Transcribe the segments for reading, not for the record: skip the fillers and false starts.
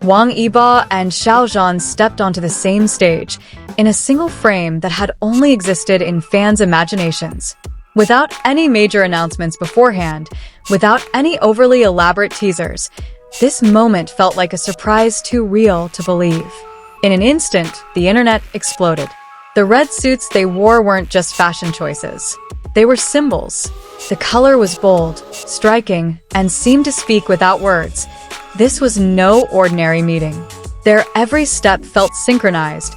Wang Yibo and Xiao Zhan stepped onto the same stage, in a single frame that had only existed in fans' imaginations. Without any major announcements beforehand, without any overly elaborate teasers, this moment felt like a surprise too real to believe. In an instant, the internet exploded. The red suits they wore weren't just fashion choices. They were symbols. The color was bold, striking, and seemed to speak without words. This was no ordinary meeting. Their every step felt synchronized.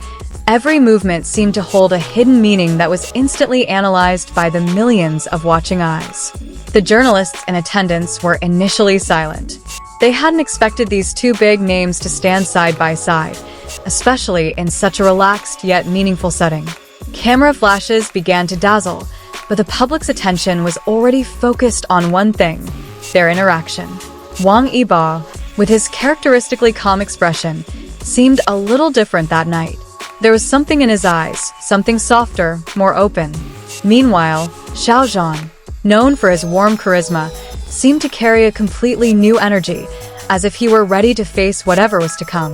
Every movement seemed to hold a hidden meaning that was instantly analyzed by the millions of watching eyes. The journalists in attendance were initially silent. They hadn't expected these two big names to stand side by side, especially in such a relaxed yet meaningful setting. Camera flashes began to dazzle, but the public's attention was already focused on one thing: their interaction. Wang Yibo, with his characteristically calm expression, seemed a little different that night. There was something in his eyes, something softer, more open. Meanwhile, Xiao Zhan, known for his warm charisma, seemed to carry a completely new energy, as if he were ready to face whatever was to come.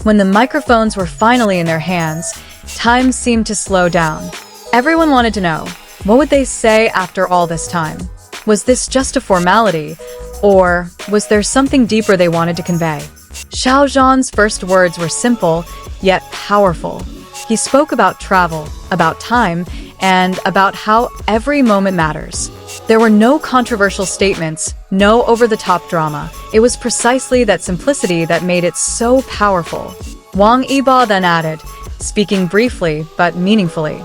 When the microphones were finally in their hands, time seemed to slow down. Everyone wanted to know, what would they say after all this time? Was this just a formality, or was there something deeper they wanted to convey? Xiao Zhan's first words were simple, yet powerful. He spoke about travel, about time, and about how every moment matters. There were no controversial statements, no over-the-top drama. It was precisely that simplicity that made it so powerful. Wang Yibo then added, speaking briefly but meaningfully.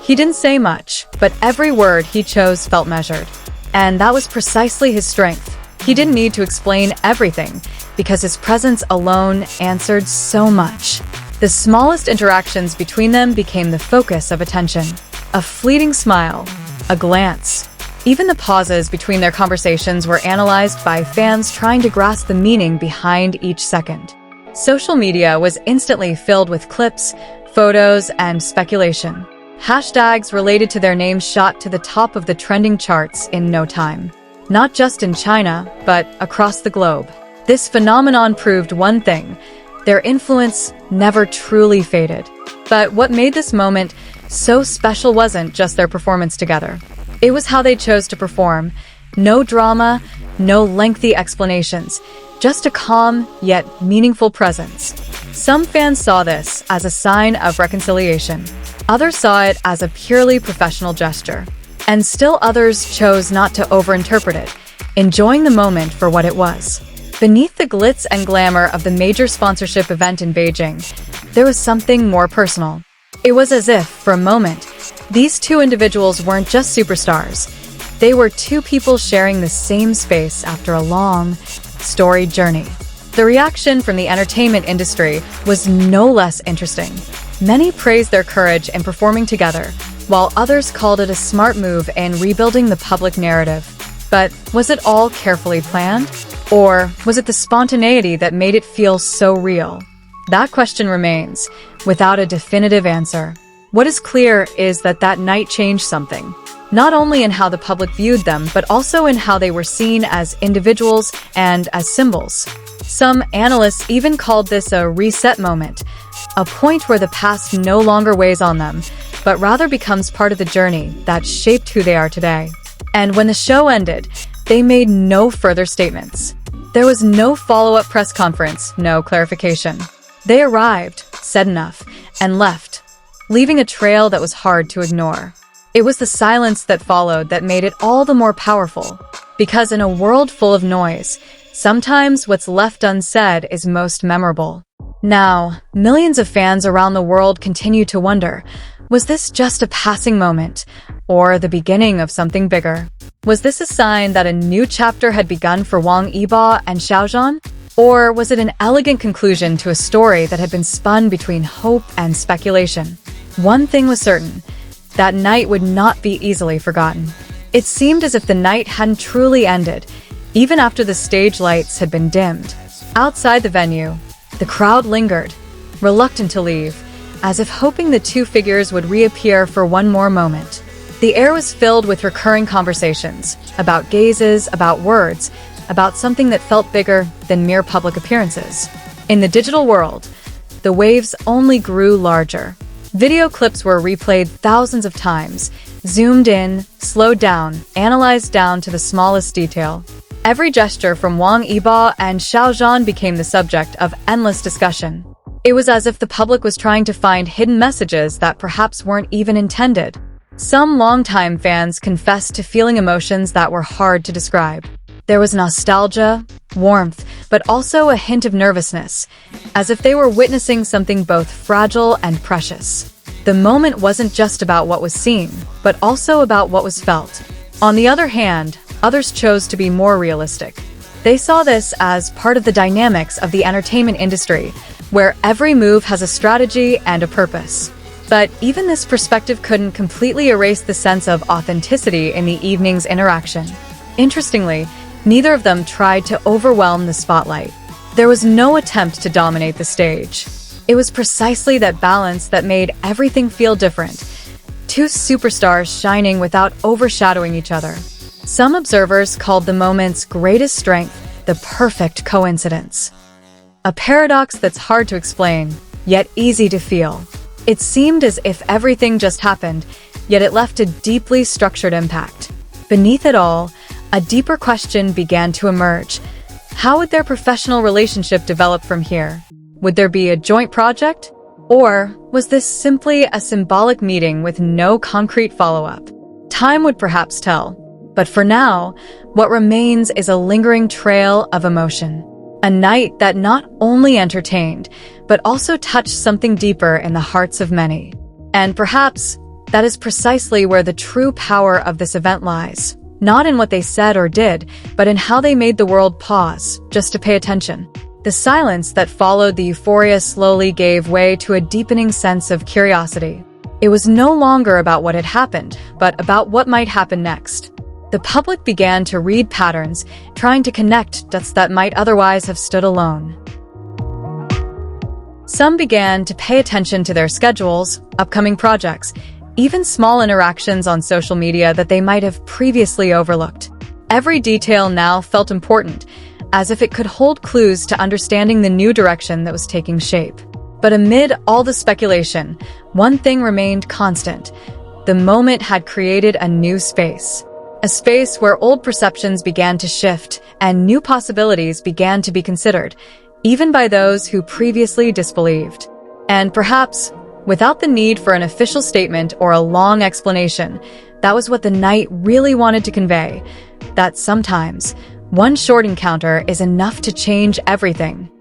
He didn't say much, but every word he chose felt measured. And that was precisely his strength. He didn't need to explain everything, because his presence alone answered so much. The smallest interactions between them became the focus of attention. A fleeting smile, a glance. Even the pauses between their conversations were analyzed by fans trying to grasp the meaning behind each second. Social media was instantly filled with clips, photos, and speculation. Hashtags related to their names shot to the top of the trending charts in no time. Not just in China, but across the globe. This phenomenon proved one thing: their influence never truly faded. But what made this moment so special wasn't just their performance together. It was how they chose to perform. No drama, no lengthy explanations, just a calm yet meaningful presence. Some fans saw this as a sign of reconciliation. Others saw it as a purely professional gesture. And still others chose not to overinterpret it, enjoying the moment for what it was. Beneath the glitz and glamour of the major sponsorship event in Beijing, there was something more personal. It was as if, for a moment, these two individuals weren't just superstars. They were two people sharing the same space after a long, storied journey. The reaction from the entertainment industry was no less interesting. Many praised their courage in performing together, while others called it a smart move in rebuilding the public narrative. But was it all carefully planned? Or was it the spontaneity that made it feel so real? That question remains, without a definitive answer. What is clear is that that night changed something, not only in how the public viewed them, but also in how they were seen as individuals and as symbols. Some analysts even called this a reset moment, a point where the past no longer weighs on them, but rather becomes part of the journey that shaped who they are today. And when the show ended, they made no further statements. There was no follow-up press conference, no clarification. They arrived, said enough, and left, leaving a trail that was hard to ignore. It was the silence that followed that made it all the more powerful. Because in a world full of noise, sometimes what's left unsaid is most memorable. Now, millions of fans around the world continue to wonder, was this just a passing moment, or the beginning of something bigger? Was this a sign that a new chapter had begun for Wang Yibo and Xiao Zhan? Or was it an elegant conclusion to a story that had been spun between hope and speculation? One thing was certain: that night would not be easily forgotten. It seemed as if the night hadn't truly ended, even after the stage lights had been dimmed. Outside the venue, the crowd lingered, reluctant to leave, as if hoping the two figures would reappear for one more moment. The air was filled with recurring conversations, about gazes, about words, about something that felt bigger than mere public appearances. In the digital world, the waves only grew larger. Video clips were replayed thousands of times, zoomed in, slowed down, analyzed down to the smallest detail. Every gesture from Wang Yibo and Xiao Zhan became the subject of endless discussion. It was as if the public was trying to find hidden messages that perhaps weren't even intended. Some longtime fans confessed to feeling emotions that were hard to describe. There was nostalgia, warmth, but also a hint of nervousness, as if they were witnessing something both fragile and precious. The moment wasn't just about what was seen, but also about what was felt. On the other hand, others chose to be more realistic. They saw this as part of the dynamics of the entertainment industry, where every move has a strategy and a purpose. But even this perspective couldn't completely erase the sense of authenticity in the evening's interaction. Interestingly, neither of them tried to overwhelm the spotlight. There was no attempt to dominate the stage. It was precisely that balance that made everything feel different. Two superstars shining without overshadowing each other. Some observers called the moment's greatest strength the perfect coincidence. A paradox that's hard to explain, yet easy to feel. It seemed as if everything just happened, yet it left a deeply structured impact. Beneath it all, a deeper question began to emerge. How would their professional relationship develop from here? Would there be a joint project? Or was this simply a symbolic meeting with no concrete follow-up? Time would perhaps tell. But for now, what remains is a lingering trail of emotion. A night that not only entertained, but also touched something deeper in the hearts of many. And perhaps that is precisely where the true power of this event lies. Not in what they said or did, but in how they made the world pause, just to pay attention. The silence that followed the euphoria slowly gave way to a deepening sense of curiosity. It was no longer about what had happened, but about what might happen next. The public began to read patterns, trying to connect dots that might otherwise have stood alone. Some began to pay attention to their schedules, upcoming projects, even small interactions on social media that they might have previously overlooked. Every detail now felt important, as if it could hold clues to understanding the new direction that was taking shape. But amid all the speculation, one thing remained constant. The moment had created a new space. A space where old perceptions began to shift and new possibilities began to be considered, even by those who previously disbelieved. And perhaps, without the need for an official statement or a long explanation, that was what the night really wanted to convey, that sometimes, one short encounter is enough to change everything.